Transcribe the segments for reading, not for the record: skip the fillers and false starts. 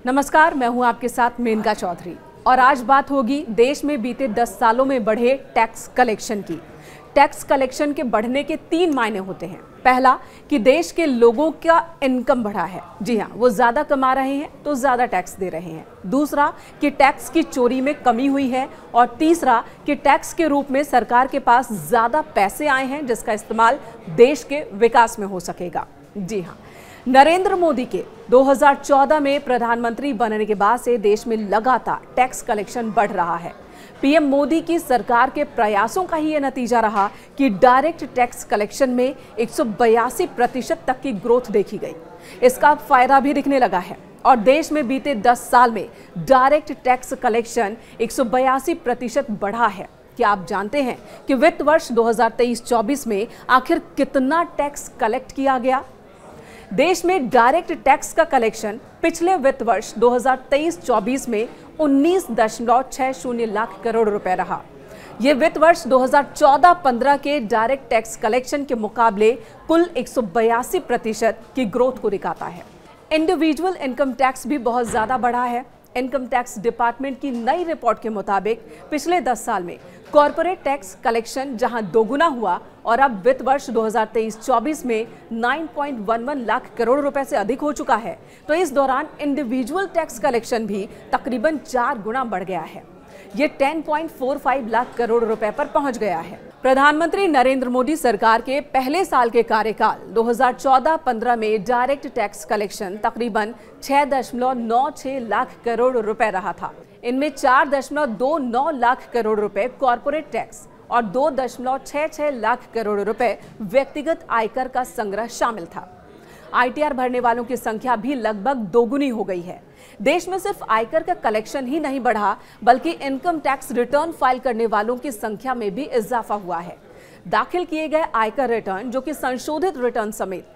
नमस्कार, मैं हूं आपके साथ मेनका चौधरी और आज बात होगी देश में बीते 10 सालों में बढ़े टैक्स कलेक्शन की। टैक्स कलेक्शन के बढ़ने के 3 मायने होते हैं। पहला कि देश के लोगों का इनकम बढ़ा है, जी हाँ, वो ज्यादा कमा रहे हैं तो ज्यादा टैक्स दे रहे हैं। दूसरा कि टैक्स की चोरी में कमी हुई है और तीसरा कि टैक्स के रूप में सरकार के पास ज्यादा पैसे आए हैं जिसका इस्तेमाल देश के विकास में हो सकेगा। जी हाँ, नरेंद्र मोदी के 2014 में प्रधानमंत्री बनने के बाद से देश में लगातार टैक्स कलेक्शन बढ़ रहा है। पीएम मोदी की सरकार के प्रयासों का ही यह नतीजा रहा कि डायरेक्ट टैक्स कलेक्शन में 182% तक की ग्रोथ देखी गई। इसका फायदा भी दिखने लगा है और देश में बीते 10 साल में डायरेक्ट टैक्स कलेक्शन 182% बढ़ा है। क्या आप जानते हैं कि वित्त वर्ष 2023-24 में आखिर कितना टैक्स कलेक्ट किया गया? देश में डायरेक्ट टैक्स का कलेक्शन पिछले वित्त वर्ष 2023-24 में 19.60 लाख करोड़ रुपए रहा। यह वित्त वर्ष 2014-15 के डायरेक्ट टैक्स कलेक्शन के मुकाबले कुल 182% की ग्रोथ को दिखाता है। इंडिविजुअल इनकम टैक्स भी बहुत ज्यादा बढ़ा है। इनकम टैक्स डिपार्टमेंट की नई रिपोर्ट के मुताबिक पिछले 10 साल में कॉर्पोरेट टैक्स कलेक्शन जहां दोगुना हुआ और अब वित्त वर्ष 2023-24 में 9.11 लाख करोड़ रुपए से अधिक हो चुका है, तो इस दौरान इंडिविजुअल टैक्स कलेक्शन भी तकरीबन 4 गुना बढ़ गया है। ये 10.45 लाख करोड़ रुपए पर पहुंच गया है। प्रधानमंत्री नरेंद्र मोदी सरकार के पहले साल के कार्यकाल 2014-15 में डायरेक्ट टैक्स कलेक्शन तकरीबन 6.96 लाख करोड़ रुपए रहा था। इनमें 4.29 लाख करोड़ रुपए कॉर्पोरेट टैक्स और 2.66 लाख करोड़ रुपए व्यक्तिगत आयकर का संग्रह शामिल था। आईटीआर भरने वालों की संख्या भी लगभग दोगुनी हो गई है। देश में सिर्फ आयकर का कलेक्शन ही नहीं बढ़ा, बल्कि इनकम टैक्स रिटर्न फाइल करने वालों की संख्या में भी इजाफा हुआ है। दाखिल किए गए आयकर रिटर्न, जो कि संशोधित रिटर्न समेत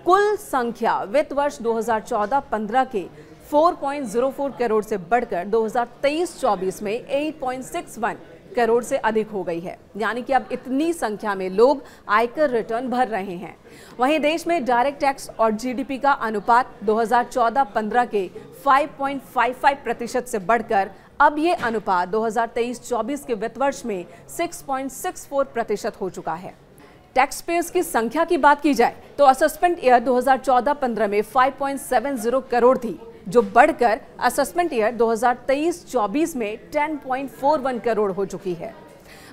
कुल संख्या वित्त वर्ष 2014-15 के 4.04 करोड़ से बढ़कर 2023-24 में 8.61 करोड़ से अधिक हो गई है। यानी कि अब इतनी संख्या में लोग आयकर रिटर्न भर रहे हैं। वहीं देश में डायरेक्ट टैक्स और जीडीपी का अनुपात 2014-15 के 5.55% से बढ़कर अब ये अनुपात 2023-24 के वित्त वर्ष में 6.64% हो चुका है। टैक्स पेयर्स की संख्या की बात की जाए तो असेसमेंट ईयर 2014-15 में 5.70 करोड़ थी, जो बढ़कर असेसमेंट ईयर 2023-24 में 10.41 करोड़ हो चुकी है।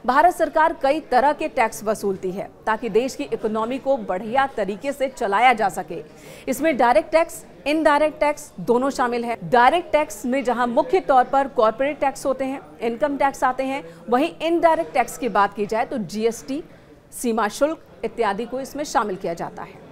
भारत सरकार कई तरह के टैक्स वसूलती है ताकि देश की इकोनॉमी को बढ़िया तरीके से चलाया जा सके। इसमें डायरेक्ट टैक्स, इनडायरेक्ट टैक्स दोनों शामिल हैं। डायरेक्ट टैक्स में जहां मुख्य तौर पर कॉर्पोरेट टैक्स होते हैं, इनकम टैक्स आते हैं, वहीं इनडायरेक्ट टैक्स की बात की जाए तो जीएसटी, सीमा शुल्क इत्यादि को इसमें शामिल किया जाता है।